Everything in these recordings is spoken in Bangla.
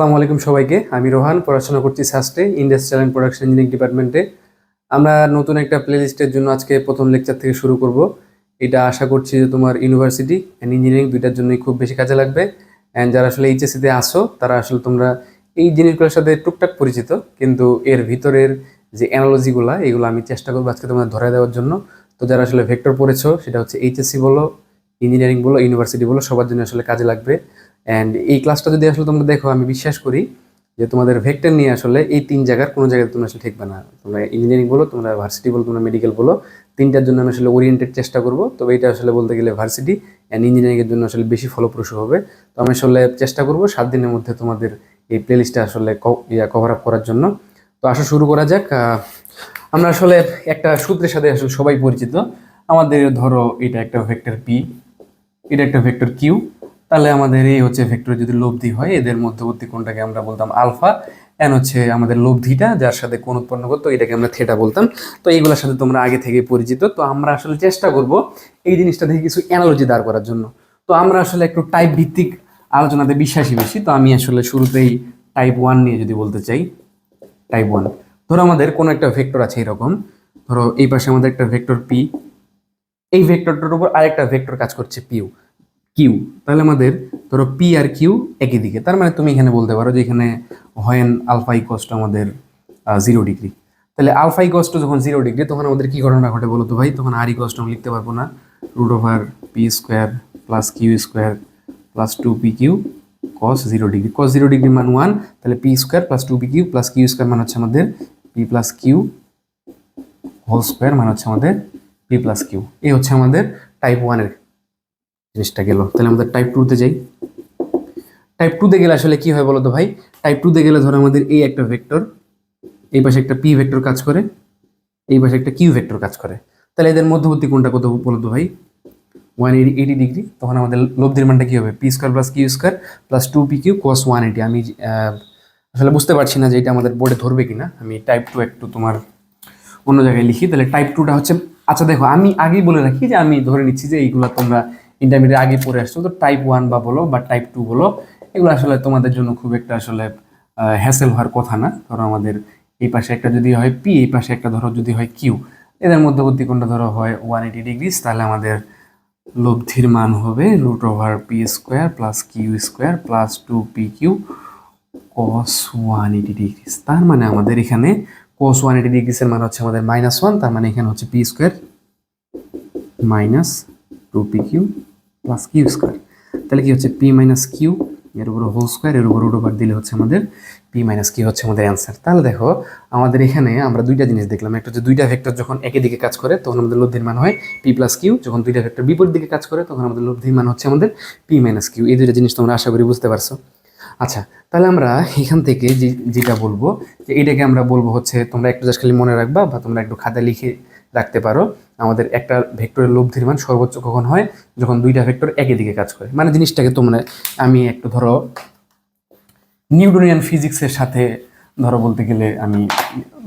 আসসালামু আলাইকুম সবাইকে। আমি রোহান, পড়াশোনা করছি সাস্টে ইন্ডাস্ট্রিয়াল অ্যান্ড প্রোডাকশন ইঞ্জিনিয়ারিং ডিপার্টমেন্টে। আমরা নতুন একটা প্লেলিস্টের জন্য আজকে প্রথম লেকচার থেকে শুরু করব। এটা আশা করছি যে তোমার ইউনিভার্সিটি অ্যান্ড ইঞ্জিনিয়ারিং দুইটার জন্যই খুব বেশি কাজে লাগবে। অ্যান্ড যারা আসলে এইচএসসিতে আসো তারা আসলে তোমরা এই জিনিসগুলোর সাথে টুকটাক পরিচিত, কিন্তু এর ভিতরের যে অ্যানালজিগুলো এগুলো আমি চেষ্টা করবো আজকে তোমাদের ধরে দেওয়ার জন্য। তো যারা আসলে ভেক্টর পড়েছো, সেটা হচ্ছে এইচএসসি বলো, ইঞ্জিনিয়ারিং বলো, ইউনিভার্সিটি বলো, সবার জন্য আসলে কাজে লাগবে। অ্যান্ড এই ক্লাসটা যদি আসলে তোমরা দেখো, আমি বিশ্বাস করি যে তোমাদের ভেক্টর নিয়ে আসলে এই তিন জায়গার কোনো জায়গায় তোমরা আসলে ঠেকবে না। তোমরা ইঞ্জিনিয়ারিং বলো, তোমরা ভার্সিটি বলো, তোমরা মেডিকেল বলো, তিনটার জন্য আমি আসলে ওরিয়েন্টেড চেষ্টা করবো। তবে এটা আসলে বলতে গেলে ভার্সিটি অ্যান্ড ইঞ্জিনিয়ারিংয়ের জন্য আসলে বেশি ফলপ্রসূ হবে। তো আমি আসলে চেষ্টা করবো 7 দিনের মধ্যে তোমাদের এই প্লেলিস্টটা আসলে কভার আপ করার জন্য। তো আসলে শুরু করা যাক। আমরা আসলে একটা সূত্রের সাথে আসলে সবাই পরিচিত। আমাদের ধরো এটা একটা ভেক্টর পি, এটা একটা ভেক্টর কিউ। তাহলে আমাদের এই হচ্ছে ভেক্টর যদি লব্ধি হয়, এদের মধ্যবর্তী কোণটাকে আমরা বলতাম আলফা, এন হচ্ছে আমাদের লব্ধিটা যার সাথে কোণ উৎপন্ন করতো, এটাকে আমরা থেটা বলতাম। তো এইগুলোর সাথে তোমরা আগে থেকে পরিচিত। তো আমরা আসলে চেষ্টা করব এই জিনিসটা থেকে কিছু অ্যানালজি দাঁড় করার জন্য। তো আমরা আসলে একটু টাইপ ভিত্তিক আলোচনাতে বিশ্বাসী বেশি। তো আমি আসলে শুরুতেই টাইপ 1 নিয়ে যদি বলতে চাই। টাইপ 1, ধরো আমাদের কোনো একটা ভেক্টর আছে এরকম। ধরো এই পাশে আমাদের একটা ভেক্টর পি, এই ভেক্টরটার উপর আরেকটা ভেক্টর কাজ করছে পিউ কিউ। তাহলে আমাদের ধরো পি আর কিউ একই দিকে, তার মানে তুমি এখানে বলতে পারো যে এখানে হয় আলফা ইকোয়াস টু আমাদের 0 ডিগ্রি। তাহলে আলফা ইকোয়াস টু যখন 0 ডিগ্রি, তখন আমাদের কি ঘটনা ঘটে বলো তো ভাই? তখন আর ইকোয়াস টু আমি লিখতে পারবো না, √পি² plus কিউ² plus 2pq cos 0 degree. cos 0 degree মান 1, তাহলে p² প্লাস 2pq প্লাস কিউ² মান হচ্ছে আমাদের p plus q whole square, মান হচ্ছে আমাদের p প্লাস কিউ। এই হচ্ছে আমাদের টাইপ 1-এর জিনিসটা গেল। তাহলে আমাদের টাইপ 2-তে যাই। টাইপ 2-তে গেলে আসলে কি হয় বলো তো ভাই? টাইপ 2-তে গেলে ধরো আমাদের এই একটা ভেক্টর, এই পাশে একটা পি ভেক্টর কাজ করে, এই পাশে একটা কিউ ভেক্টর কাজ করে। তাহলে এদের মধ্যবর্তী কোণটা কত বলো তো ভাই? 180 ডিগ্রি। তখন আমাদের লব্ধির মানটা কি হবে? p² plus কিউ² plus 2pq cos 180। আমি আসলে বুঝতে পারছি না যে এটা আমাদের বোর্ডে ধরবে কিনা। আমি টাইপ 2 একটু তোমার অন্য জায়গায় লিখি। তাহলে টাইপ 2টা হচ্ছে, আচ্ছা দেখো আমি আগেই বলে রাখি যে আমি ধরে নিচ্ছি যে এইগুলো তোমরা ইন্টারমিডিয়েট আগে পড়ে আসছো। তো টাইপ 1 বা বলো বা টাইপ 2 বলো, এগুলো আসলে তোমাদের জন্য খুব একটা আসলে হ্যাসেল হওয়ার কথা না। ধরো আমাদের এই পাশে একটা যদি হয় পি, এই পাশে একটা ধরো যদি হয় কিউ, এদের মধ্যবর্তী কোণটা ধরো হয় 180 ডিগ্রি। তাহলে আমাদের লব্ধির মান হবে √p² plus কিউ² plus 2pq cos 180 degree. তার মানে আমাদের এখানে cos 180 ডিগ্রির মান হচ্ছে আমাদের -1, তার মানে এখানে হচ্ছে p² মাইনাস 2pq প্লাস কিউ²। তাহলে কি হচ্ছে p মাইনাস কিউ এর উপর হোল স্কোয়ার, এর উপর √ওভার দিলে হচ্ছে আমাদের p মাইনাস কিউ হচ্ছে আমাদের অ্যান্সার। তাহলে দেখো আমাদের এখানে আমরা দুইটা জিনিস দেখলাম। একটা হচ্ছে দুইটা ভেক্টর যখন একই দিকে কাজ করে তখন আমাদের লব্ধির মান হয় p প্লাস কিউ, যখন দুইটা ভেক্টর বিপরীত দিকে কাজ করে তখন আমাদের লব্ধির মান হচ্ছে আমাদের p মাইনাস কিউ। এই দুইটা জিনিস তোমরা আশা করি বুঝতে পারছো। আচ্ছা, তাহলে আমরা এখান থেকে যেটা বলবো যে এটাকে আমরা বলবো হচ্ছে, তোমরা একটু জাস্ট খালি মনে রাখবা বা তোমরা একটু খাতা লিখে রাখতে পারো। আমাদের একটা ভেক্টরের লব্ধির মান সর্বোচ্চ কখন হয়? যখন দুইটা ভেক্টর একই দিকে কাজ করে। মানে জিনিসটাকে তোমরা, আমি একটু ধরো নিউটনিয়ান ফিজিক্সের সাথে ধরো বলতে গেলে, আমি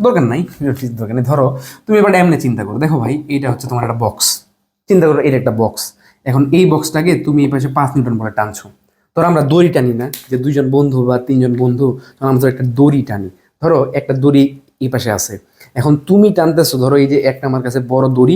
দরকার নাই ফিজিক্স দরকার নেই, ধরো তুমি এবার এমনি চিন্তা করো। দেখো ভাই, এটা হচ্ছে তোমার একটা বক্স, চিন্তা করো এটা একটা বক্স। এখন এই বক্সটাকে তুমি এই পাশে 5 নিউটন বলে টানছো। ধরো আমরা দড়ি টানি না, যে দুইজন বন্ধু বা তিনজন বন্ধু, তখন আমরা একটা দড়ি টানি। ধরো একটা দড়ি এই পাশে আছে, এখন তুমি টানতেছো, ধরো এই যে একটা আমার কাছে বড় দড়ি,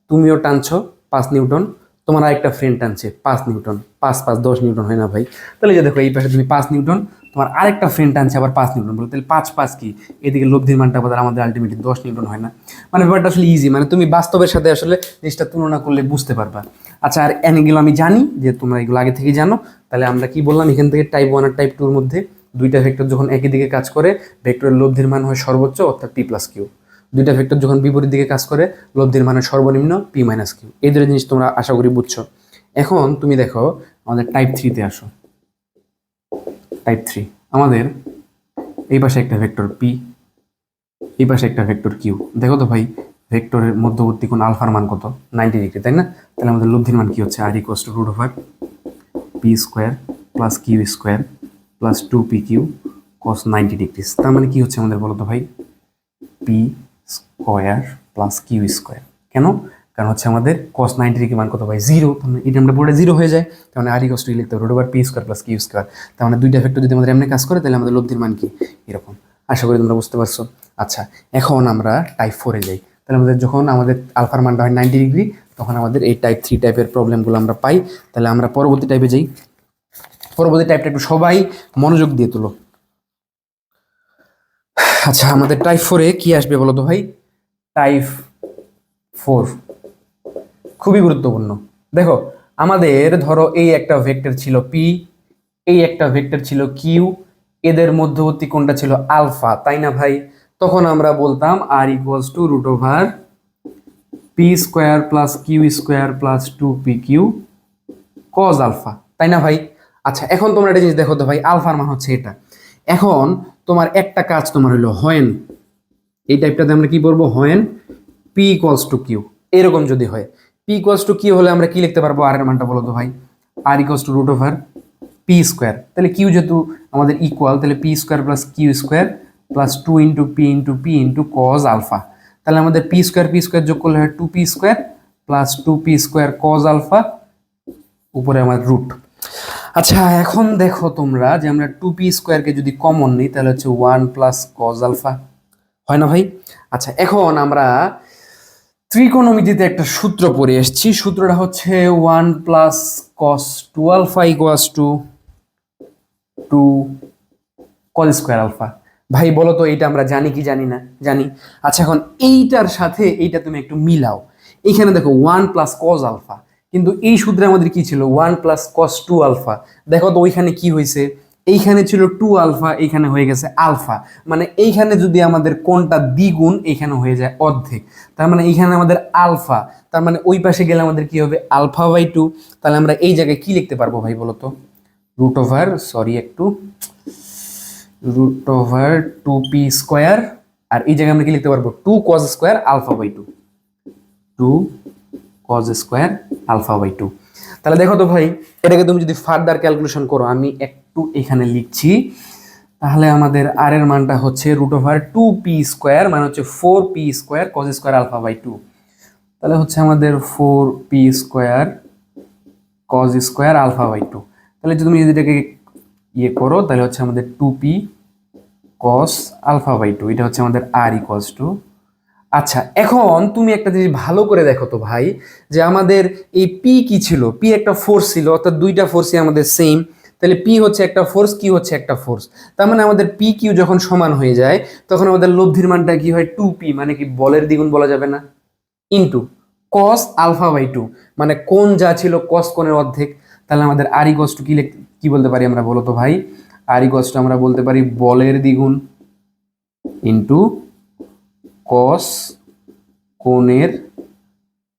তুমিও টানছো 5 নিউটন, তোমার আরেকটা ফ্রেন্ড টানছে 5 নিউটন, 5 5 10 নিউটন হয় না ভাই? তাহলে যে দেখো এই পাশে তুমি 5 নিউটন, তোমার আরেকটা ফ্রেন্ড টানছে আবার 5 নিউটন বলে, তাহলে 5 5 কি? এদিকে লব্ধির মানটা আবার আমাদের আলটিমেটলি 10 নিউটন হয় না? মানে ব্যাপারটা আসলে ইজি, মানে তুমি বাস্তবের সাথে আসলে জিনিসটা তুলনা করলে বুঝতে পারবা। আচ্ছা, আর এগুলো আমি জানি যে তোমরা এগুলো আগে থেকে জানো। তাহলে আমরা কি বললাম এখান থেকে? টাইপ 1 আর টাইপ 2 এর মধ্যে দুইটা ভেক্টর যখন একই দিকে কাজ করে, ভেক্টরের লব্ধির মান হয় সর্বোচ্চ অর্থাৎ p প্লাস কিউ। দুইটা ভেক্টর যখন বিপরীত দিকে কাজ করে, লব্ধির মান হয় সর্বনিম্ন p মাইনাস কিউ। এই দুটো জিনিস তোমরা আশা করি বুঝছো। এখন তুমি দেখো আমাদের টাইপ 3-তে আসো। টাইপ 3 আমাদের এই পাশে একটা ভেক্টর p, এই পাশে একটা ভেক্টর কিউ। দেখো তো ভাই, ভেক্টরের মধ্যবর্তী কোণ আলফার মান কত? 90 ডিগ্রি, তাই না? তাহলে আমাদের লব্ধির মান কি হচ্ছে? r equals to √p² plus কিউ² plus 2pq cos 90 degree. তার মানে কি হচ্ছে আমাদের বলো তো ভাই? p² plus কিউ²। কেন? কারণ হচ্ছে আমাদের cos 90 ডিগ্রি মান কত ভাই 0, তার মানে এটা আমরা বোর্ডে 0 হয়ে যায়, তার মানে r ইকুয়াল টু লিখতে হবে √p square plus q square. তার মানে দুইটা ভেক্টর যদি আমাদের এমনি কাজ করে তাহলে আমাদের লব্ধির মান কি এরকম। আশা করি তোমরা বুঝতে পারছো। আচ্ছা, এখন আমরা টাইপ 4 এ যাই। তাহলে আমাদের যখন আমাদের আলফার মানটা হয় 90 ডিগ্রি, তখন আমাদের এই টাইপ 3 টাইপের প্রবলেমগুলো আমরা পাই। তাহলে আমরা পরবর্তী টাইপে যাই। পরবর্তী টাইপটা একটু সবাই মনোযোগ দিয়ে তুলো। আচ্ছা, আমাদের টাইপ 4 এ কি আসবে বলো তো ভাই? টাইপ 4 খুবই গুরুত্বপূর্ণ। দেখো, আমাদের ধরো এই একটা ভেক্টর ছিল পি, এই একটা ভেক্টর ছিল কিউ, এদের মধ্যবর্তী কোণটা ছিল আলফা, তাই না ভাই? তখন আমরা বলতাম r equals to p square plus q square plus 2pq cos alpha, তাই না ভাই? আচ্ছা, এখন তোমরা একটা জিনিস দেখো তো ভাই, আলফার মান হচ্ছে এটা। এখন তোমার একটা কাজ তোমার হলো হোয়েন, এই টাইপটাতে আমরা কি বলবো, when p equals to q, এরকম যদি হয় পি ইকুয়ালস টু কিউ হলে আমরা কি লিখতে পারবো আর এর মানটা বলো তো ভাই? আর ইকুয়ালস টু পি স্কোয়ার, তাহলে কিউ যেহেতু আমাদের ইকুয়াল, তাহলে p square plus q square plus 2 into p into cos alpha. তাহলে আমাদের পি স্কোয়ার যোগ করলে হয় 2p square plus 2p square cos alpha, উপরে আমার রুট। আচ্ছা, এখন দেখো তোমরা যে আমরা 2p স্কোয়ারকে যদি কমন নিই তাহলে হচ্ছে 1 প্লাস কজ আলফা, হয় না ভাই? আচ্ছা, এখন আমরা ত্রিকোণমিতিতে একটা সূত্র পড়ে এসেছি। সূত্রটা হচ্ছে 1 plus cos 2 alpha equals to 2 cos square alpha. ভাই বলো তো, এইটা আমরা জানি কি জানি না? জানি। আচ্ছা, এখন এইটার সাথে এইটা তুমি একটু মিলাও। এইখানে দেখো 1 প্লাস কজ আলফা, কিন্তু এই সূত্রে আমাদের কি ছিল 1 প্লাস কস 2 আলফা। দেখো তো ওইখানে কি হয়েছে, এইখানে ছিল 2 আলফা, এইখানে হয়ে গেছে আলফা, মানে এইখানে যদি আমাদের কোনটা দ্বিগুণ এইখানে হয়ে যায় অর্ধেক, তার মানে এইখানে আমাদের আলফা, তার মানে ওই পাশে গেলে আমাদের কি হবে আলফা বাই 2। তাহলে আমরা এই জায়গায় কি লিখতে পারবো ভাই বলো তো? √2p স্কোয়ার, আর এই জায়গায় আমরা কি লিখতে পারবো 2 cos square alpha by 2 cos square alpha by 2। তাহলে দেখো তো ভাই, এটাকে তুমি যদি ফার্দার ক্যালকুলেশন করো, আমি একটু এখানে লিখছি, তাহলে আমাদের আর এর মানটা হচ্ছে √2p স্কোয়ার, মানে হচ্ছে 4p square cos square alpha by 2। তাহলে হচ্ছে আমাদের 4p square cos square alpha by 2। তাহলে তুমি যদি এটাকে ইয়ে করো তাহলে হচ্ছে আমাদের 2p কস আলফা বাই 2, এটা হচ্ছে আমাদের আর ইকুয়ালস টু। আচ্ছা, এখন তুমি একটা জিনিস ভালো করে দেখো তো ভাই, যে আমাদের এই পি কি ছিল? পি একটা ফোর্স ছিল, অর্থাৎ দুইটা ফোর্সই আমাদের সেম। তাহলে পি হচ্ছে একটা ফোর্স, কিউ হচ্ছে একটা ফোর্স, তার মানে আমাদের পি কিউ যখন সমান হয়ে যায় তখন আমাদের লব্ধির মানটা কি হয় 2p, মানে কি বলের দ্বিগুণ বলা যাবে না, ইন্টু কস আলফা বাই 2, মানে কোণ যা ছিল কস কোণের অর্ধেক। তাহলে আমাদের আর ইকুয়ালস টু কি বলতে পারি আমরা বলো তো ভাই? আর ইকুয়ালস টু আমরা বলতে পারি বলের দ্বিগুণ ইন্টু কস কোণের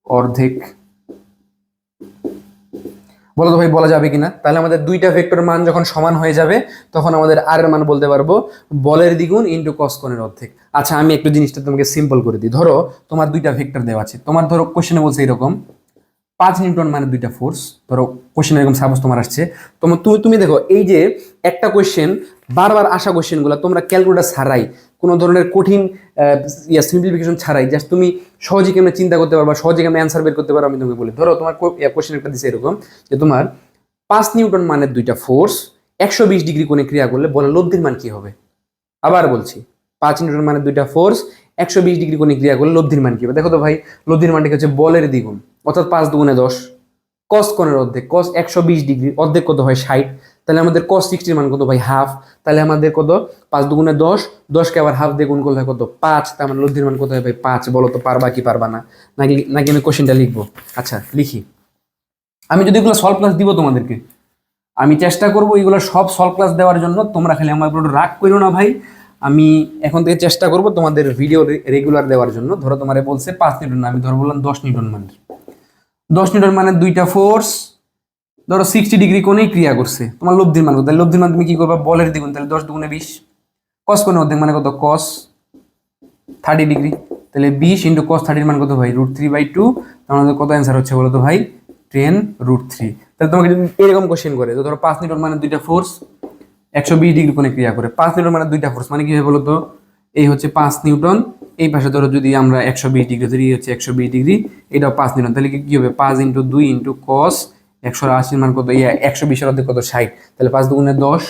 অর্ধেক। বলো তো ভাই, বলা যাবে কিনা? তাহলে আমাদের দুইটা ভেক্টর মান যখন সমান হয়ে যাবে তখন আমাদের আর এর মান বলতে পারবো বলের দ্বিগুণ ইন্টু কস কোণের অর্ধেক। আচ্ছা, আমি একটু জিনিসটা তোমাকে সিম্পল করে দিই। ধরো তোমার দুইটা ভেক্টর দেওয়া আছে, তোমার ধরো কোশ্চেনে বলছে এরকম 5 নিউটন মানে দুইটা ফোর্স, ধরো কোশ্চেন এরকম সাপোজ তোমার আসছে। তুমি দেখো, এই যে একটা কোশ্চেন বারবার আসা কোশ্চেনগুলো তোমরা ক্যালকুলেটর ছাড়াই, কোনো ধরনের কঠিন সিম্পলিফিকেশন ছাড়াই, জাস্ট তুমি সহজে কেমন চিন্তা করতে পারবা, সহজে কেমন অ্যান্সার বের করতে পারো, আমি তোমাকে বলি। ধরো তোমার কোশ্চেন একটা দিছে এরকম যে তোমার 5 নিউটন মানের দুইটা ফোর্স 120 ডিগ্রি কোণে ক্রিয়া করলে বলে লব্ধির মান কি হবে? আবার বলছি, 5 নিউটন মানের দুইটা ফোর্স 120 ডিগ্রি কোণে ক্রিয়া করলে লব্ধির মান কি হবে? দেখো তো ভাই, লব্ধির মানটা হচ্ছে বলের দ্বিগুণ, অর্থাৎ 5 দুগুণে 10, কস কোণের অর্ধেক, কস 120 ডিগ্রি অর্ধেক কত হয় 60, তাহলে আমাদের কস 60 মান কত ভাই? হাফ। তাহলে আমাদের কত? 5 দুগুণে 10, 10কে আবার হাফ দিয়ে গুণ করলে হয় কত? 5। তার মানে লব্ধির মান কত হয় ভাই? 5। বলো তো পারবা কি পারবা না? নাকি আমি কোশ্চেনটা লিখবো? আচ্ছা লিখি। আমি যদি এগুলো সলভ ক্লাস দিব তোমাদেরকে, আমি চেষ্টা করবো এগুলো সব সলভ ক্লাস দেওয়ার জন্য, তোমরা খালি আমার উপর রাগ করো না ভাই। আমি এখন থেকে চেষ্টা করব তোমাদের ভিডিও রেগুলার দেওয়ার জন্য। ধরো তোমারে বলছে 5 নিউটন, আমি ধরো বললাম 10 নিউটন মানের, 10 নিউটন মানে দুইটা ফোর্স ধরো 60 ডিগ্রি কোণেই ক্রিয়া করছে, তোমার লব্ধির মান কত? তাহলে লব্ধির মান তুমি কি করবা? বলের দ্বিগুণ, তাহলে 10 দুগুণে 20, কস কোণের অর্ধেক মানে কত? কস 30 ডিগ্রি, তাহলে 20 ইন্টু কস 30 মান কত ভাই? √3/2। আমাদের কত অ্যান্সার হচ্ছে বলো তো ভাই? 10√3। তাহলে তোমাকে যদি এরকম কোশ্চেন করে, তো ধরো 5 নিউটন মানে দুইটা ফোর্স 120 ডিগ্রি কোণে ক্রিয়া করে, 5 নিউটন মানে দুইটা ফোর্স মানে কি হয় বলো তো? এই হচ্ছে 5 নিউটন, এই পাশে ধরো যদি আমরা 120 ডিগ্রি ধরি, হচ্ছে 120 ডিগ্রি, এটাও 5 নিউটন, তাহলে কি হবে 5 × 2 × cos 180 মান কত, 120 অর্ধেক কত 60, তাহলে 5 দুগুণে 10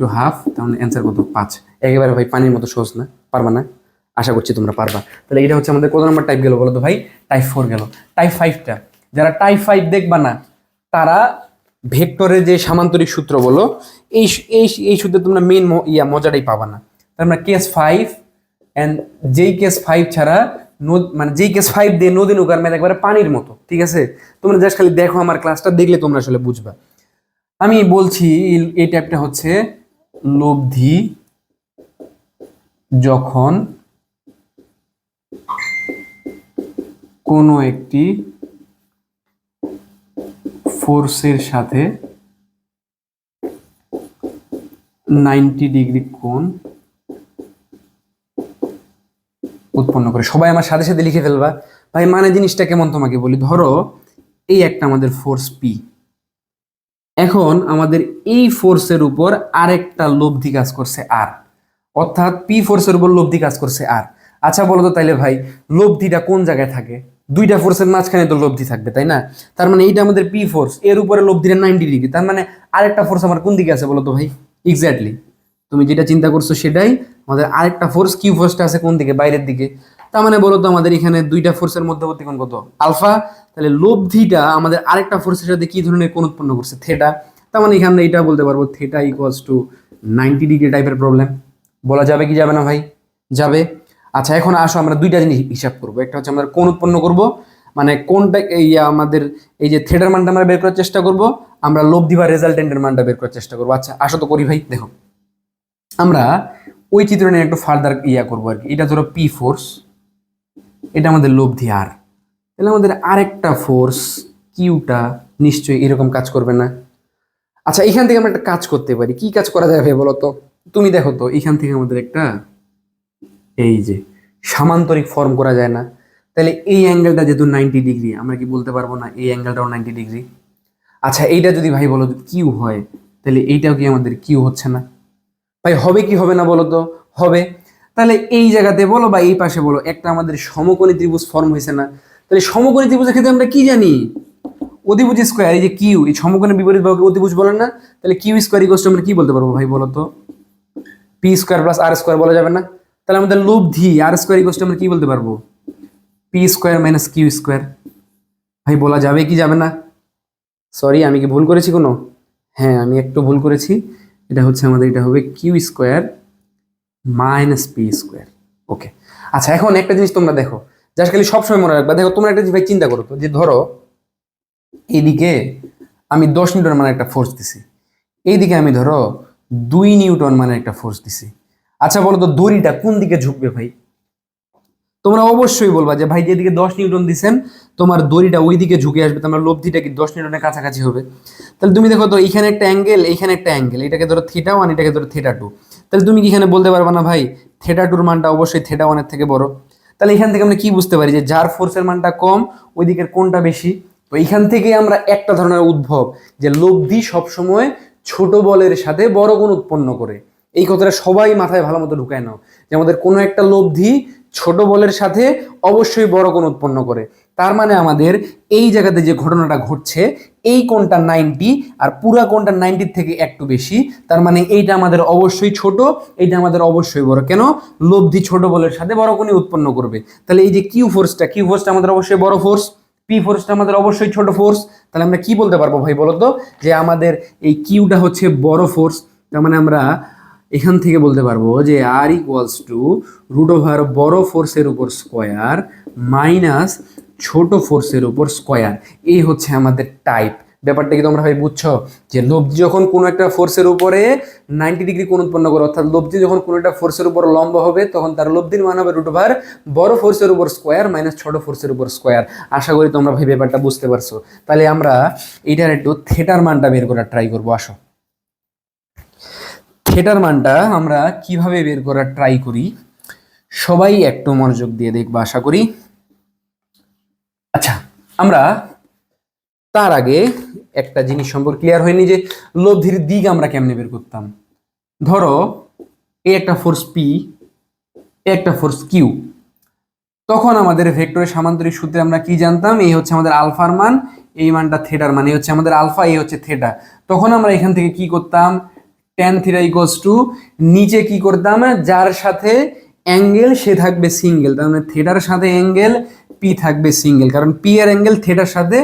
× হাফ, তাহলে অ্যান্সার কত 5। একেবারে ভাই পানির মতো সহজ না, পারবা না? আশা করছি তোমরা পারবা। তাহলে এটা হচ্ছে আমাদের কত নম্বর টাইপ গেল বলো তো ভাই? টাইপ 4 গেল। টাইপ 5টা, যারা টাইপ 5 দেখবা না তারা ভেক্টরের যে সামান্তরিক সূত্র বলো, এই এই এই সূত্রে তোমরা মেইন মজাটাই পাবা না। তার মানে কেস 5 এন্ড যেই কেস 5 ছাড়া মানে যেই কেস 5 দিয়ে নদী নৌকার ম্যাথ একবারে পানির মতো, ঠিক আছে? তোমরা জাস্ট খালি দেখো, আমার ক্লাসটা দেখলে তোমরা আসলে বুঝবা। আমি বলছি এই টাইপটা হচ্ছে লব্ধি যখন কোনো একটি ফোর্সের সাথে 90 ডিগ্রি কোণ উৎপন্ন করে। সবাই আমার সাথে সাথে লিখে ফেলবা ভাই, মানে জিনিসটা কেমন তোমাকে বলি। ধরো এই একটা আমাদের ফোর্স পি, এখন আমাদের এই ফোর্সের উপর আরেকটা লব্ধি কাজ করছে আর, অর্থাৎ পি ফোর্সের উপর লব্ধি কাজ করছে আর। আচ্ছা বলো তো তাইলে ভাই লব্ধিটা কোন জায়গায় থাকে? দুইটা ফোর্সের মাঝখানে তো লব্ধি থাকবে, তাই না? তার মানে এইটা আমাদের পি ফোর্স, এর উপরে লব্ধিটা 90 ডিগ্রি, তার মানে আরেকটা ফোর্স আমার কোন দিকে আছে বলো তো ভাই? এক্স্যাক্টলি তুমি যেটা চিন্তা করছো সেটাই, আমাদের আরেকটা ফোর্স কিউ ফোর্সটা আছে কোন দিকে? বাইরের দিকে। তার মানে বলো তো আমাদের এখানে দুইটা ফোর্সের মধ্যবর্তী কোণ কত? আলফা। তাহলে লব্ধিটা আমাদের আরেকটা ফোর্সের সাথে কি ধরনের কোণ উৎপন্ন করছে? থেটা। তার মানে এখানে এটা বলতে পারবো থেটা ইকুয়ালস টু 90 ডিগ্রি টাইপের প্রবলেম। বলা যাবে কি যাবে না ভাই? যাবে। আচ্ছা এখন আসো আমরা দুইটা জিনিস হিসাব করবো। একটা হচ্ছে আমরা কোণ উৎপন্ন করব, মানে কোনটা এই আমাদের এই যে থেটার মানটা আমরা বের করার চেষ্টা করব, আমরা লব্ধি বা রেজাল্টেন্টের মানটা বের করার চেষ্টা করবো। আচ্ছা আসো তো করি ভাই। দেখো আমরা ওই চিত্র নিয়ে একটু ফার্দার করবো আর কি। এটা ধরো পি ফোর্স, এটা আমাদের লব্ধি আর, তাহলে আমাদের আরেকটা ফোর্স কিউটা নিশ্চয়ই এরকম কাজ করবে না? আচ্ছা এখান থেকে আমরা একটা কাজ করতে পারি। কি কাজ করা যাবে বলো তো? তুমি দেখো তো, এখান থেকে আমাদের একটা এই যে সামান্তরিক ফর্ম করা যায় না? তাহলে এই অ্যাঙ্গেলটা যেহেতু 90 ডিগ্রি, আমরা কি বলতে পারবো না এই অ্যাঙ্গেলটাও 90 ডিগ্রি? আচ্ছা এইটা যদি ভাই বলো কিউ হয়, তাহলে এইটাও কি আমাদের কিউ হচ্ছে না? ভাই হবে কি হবে না বলো তো? হবে। তাহলে এই জায়গাতে বলো বা এই পাশে বলো, একটা আমাদের সমকোণী ত্রিভুজ ফর্ম হয়েছে না? তাহলে সমকোণী ত্রিভুজের ক্ষেত্রে আমরা কি জানি? অধিভুজ স্কোয়ার, এই যে কিউ, এই সমকোণের বিপরীত বাহুকে অধিভুজ বলেন না? তাহলে কিউ স্কোয়ার ইকুয়ালস টু আমরা কি বলতে পারবো ভাই বলো তো? পি স্কোয়ার প্লাস আর স্কোয়ার বলা যাবে না? তাহলে আমাদের লব্ধি আর স্কোয়ার ইকুয়ালস টু আমরা কি বলতে পারবো? P square minus q square. ভাই বলা যাবে কি যাবে না? সরি আমি কি ভুল করেছি কোনো? হ্যাঁ আমি একটু ভুল করেছি। এটা হচ্ছে আমাদের, এটা হবে q square minus p square. Okay. আচ্ছা এখন একটা জিনিস তোমরা দেখো, জাস্ট খালি সবসময় মনে রাখবা। দেখো তোমরা একটা জিনিস ভাই চিন্তা করো তো, যে ধরো এইদিকে আমি 10 নিউটন মানে একটা ফোর্স দিছি, এইদিকে আমি ধরো 2 নিউটন মানে একটা ফোর্স দিছি। আচ্ছা বলো তো দড়িটা কোন দিকে ঝুঁকবে ভাই? তোমরা অবশ্যই বলবা যে ভাই যেদিকে 10 নিউটন দিছেন তোমার দড়িটা ওই দিকে ঝুঁকে আসবে, তোমার লব্ধিটা কি 10 নিউটনের কাছাকাছি হবে। তাহলে তুমি দেখো তো এইখানে একটা অ্যাঙ্গেল, এইখানে একটা অ্যাঙ্গেল, এটাকে ধরো থিটা 1, এটাকে ধরো থিটা 2। তাহলে তুমি কি এখানে বলতে পারবা না ভাই থিটা 2 এর মানটা অবশ্যই থিটা 1 এর থেকে বড়? তাহলে এখান থেকে আমরা কি বুঝতে পারি যে যার ফোর্সের মানটা কম ওই দিকের কোনটা বেশি? তো এখান থেকে আমরা একটা ধরনের উদ্ভব, যে লব্ধি সবসময় ছোট বলের সাথে বড় কোণ উৎপন্ন করে। এই কথাটা সবাই মাথায় ভালো মতো ঢুকায় নাও, যে আমাদের কোনো একটা লব্ধি ছোট বলের সাথে অবশ্যই বড় কোণ উৎপন্ন করে। তার মানে আমাদের এই জায়গাতে যে ঘটনাটা ঘটছে, এই কোণটা 90 আর পুরা কোণটা 90 থেকে একটু বেশি, তার মানে এইটা আমাদের অবশ্যই ছোট, এইটা আমাদের অবশ্যই বড়। কেন? লব্ধি ছোট বলের সাথে বড় কোণই উৎপন্ন করবে। তাহলে এই যে কিউ ফোর্সটা আমাদের অবশ্যই বড় ফোর্স, পি ফোর্সটা আমাদের অবশ্যই ছোট ফোর্স। তাহলে আমরা কি বলতে পারবো ভাই বলতো, যে আমাদের এই কিউটা হচ্ছে বড় ফোর্স। তার মানে আমরা এখান থেকে বলতে পারবো যে আর ইকুয়ালস টু রুট ওভার বড় ফোর্সের উপর স্কোয়ার মাইনাস ছোট ফোর্সের উপর স্কোয়ার। এই হচ্ছে আমাদের টাইপ। ব্যাপারটা কি তোমরা ভাই বুঝছো? যে লব্ধি যখন কোনো একটা ফোর্সের উপরে 90 ডিগ্রি কোণ উৎপন্ন করে, অর্থাৎ লব্ধি যখন কোনো একটা ফোর্সের উপর লম্ব হবে, তখন তার লব্ধির মান হবে রুট ওভার বড় ফোর্সের উপর স্কোয়ার মাইনাস ছোট ফোর্সের উপর স্কোয়ার। আশা করি তোমরা ভাই ব্যাপারটা বুঝতে পারছো। তাহলে আমরা এটার একটু থেটার মানটা বের করার ট্রাই করবো। আসো থেটার মানটা আমরা কিভাবে বের করার ট্রাই করি, সবাই একটু মনোযোগ দিয়ে দেখবা আশা করি। আচ্ছা আমরা তার আগে একটা জিনিস সম্পর্কে ক্লিয়ার হয়নি, যে লব্ধির দিক আমরা কেমনে বের করতাম। ধরো এই একটা ফোর্স পি, একটা ফোর্স কিউ। তখন আমাদের ভেক্টরের সামান্তরিক সূত্রে আমরা কি জানতাম, এই হচ্ছে আমাদের আলফার মান, এই মানটা থিটার মান, এই হচ্ছে আমাদের আলফা, এই হচ্ছে থিটা। তখন আমরা এখান থেকে কি করতাম, tan থিটা ইকুয়ালস টু নিচে কি করতাম, যার সাথে অ্যাঙ্গেল সে থাকবে সিঙ্গেল, তার মানে থিটার সাথে অ্যাঙ্গেল পি থাকবে সিঙ্গেল, কারণ পি এর অ্যাঙ্গেল থিটার সাথে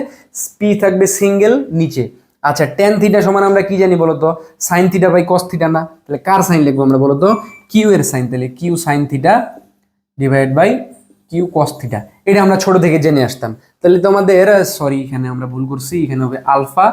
পি থাকবে সিঙ্গেল নিচে। আচ্ছা, tan থিটা সমান আমরা কি জানি বলতো, sine theta by cos theta না? তাহলে কার সাইন লিখবো আমরা বলতো, কিউ এর সাইন। তাহলে q sine theta divide by q cos theta, এটা আমরা ছোট থেকে জেনে আসতাম। তাহলে তোমাদের সরি, এখানে আমরা ভুল করছি, এখানে হবে আলফা,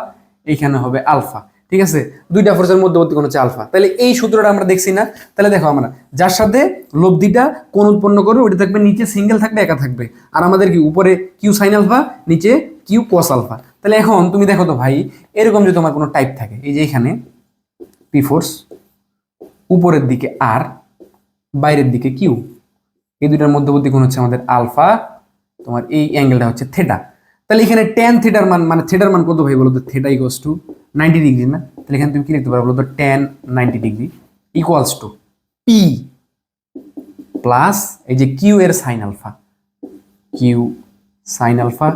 এইখানে হবে আলফা, ঠিক আছে? দুইটা ফোর্সের মধ্যবর্তী কোণ হচ্ছে আলফা। তাহলে এই সূত্রটা আমরা দেখছি না? তাহলে দেখো, আমরা যার সাথে লব্ধিটা কোণ উৎপন্ন করবে ওটা থাকবে নিচে সিঙ্গেল থাকবে, একা থাকবে, আর আমাদের কি উপরে কিউ সাইন আলফা, নিচে কিউ কস আলফা। তাহলে এখন তুমি দেখো তো ভাই, এরকম যদি তোমার কোনো টাইপ থাকে, এই যে এখানে পি ফোর্স, উপরের দিকে আর, বাইরের দিকে কিউ, এই দুইটার মধ্যবর্তী কোণ হচ্ছে আমাদের আলফা, তোমার এই অ্যাঙ্গেলটা হচ্ছে থিটা। তাহলে এখানে tan থিটার মান, মানে থিটার মান কত ভাই বলো তো, থিটা ইকুয়ালস টু 90 ডিগ্রি না? তাহলে এখানে তুমি কি লিখতে পারো বলো তো, tan 90 degree equals to P plus এই যে কিউ এর sine alpha, Q sine alpha,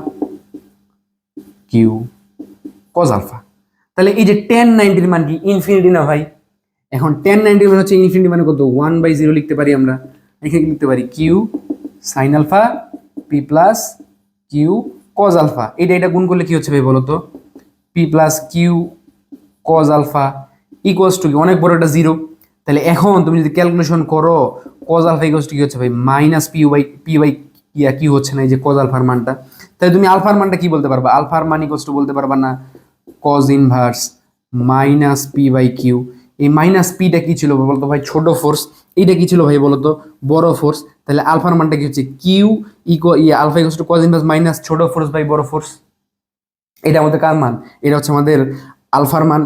Q cos alpha. তাহলে এই যে tan 90 এর মান কি ইনফিনিটি না ভাই? এখন tan 90 এর মান হচ্ছে ইনফিনিটি, মানে কত, 1/0 লিখতে পারি আমরা। এখানে লিখতে পারি Q sine alpha P plus Q cos alpha, এটা গুণ করলে কি হচ্ছে ভাই বলো তো, P plus Q cos alpha equals to কি, অনেক বড় একটা জিরো। তাহলে এখন তুমি যদি ক্যালকুলেশন করো, কজ আলফা ইকুয়ালস টু কি হচ্ছে ভাই, মাইনাস পি বাই কিউ হচ্ছে না, এই যে কজ আলফার মানটা। তাহলে তুমি আলফার মানটা কি বলতে পারবা, আলফার মান ইকুয়ালস টু বলতে পারবা না cos inverse minus P by Q. এই মাইনাস পিটা কি ছিল বলতো ভাই, ছোট ফোর্স, এইটা কি ছিল ভাই বলতো, বড় ফোর্স। তাহলে আলফার মানটা কি হচ্ছে, Q alpha equals to cos inverse minus ছোট ফোর্স বাই বড় ফোর্স। এটা আমাদের কার মান, এটা হচ্ছে আমাদের আলফার মান।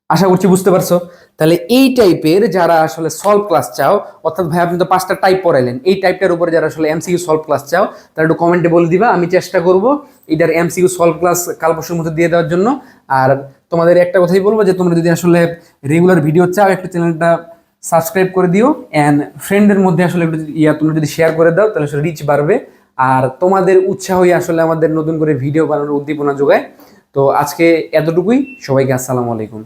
আশা করছি বুঝতে পারছো। তাহলে এই টাইপের যারা আসলে সলভ ক্লাস চাও, অর্থাৎ ভাই আপনি তো 5টা টাইপ পড়াইলেন, এই টাইপটার উপরে যারা আসলে এমসিকিউ সলভ ক্লাস চাও, তারা একটু কমেন্টে বলে দিবা, আমি চেষ্টা করব এটার এমসিকিউ সলভ ক্লাস কাল পরশুর মধ্যে দিয়ে দেওয়ার জন্য। আর তোমাদের একটা কথাই বলবো যে তোমরা যদি আসলে রেগুলার ভিডিও চাও, একটু চ্যানেলটা সাবস্ক্রাইব করে দিও, অ্যান্ড ফ্রেন্ডের মধ্যে আসলে একটু তোমরা যদি শেয়ার করে দাও, তাহলে আসলে রিচ বাড়বে, আর তোমাদের উৎসাহই আসলে আমাদের নতুন করে ভিডিও বানানোর উদ্দীপনা যোগায়। তো আজকে এতটুকুই, সবাইকে আসসালামু আলাইকুম।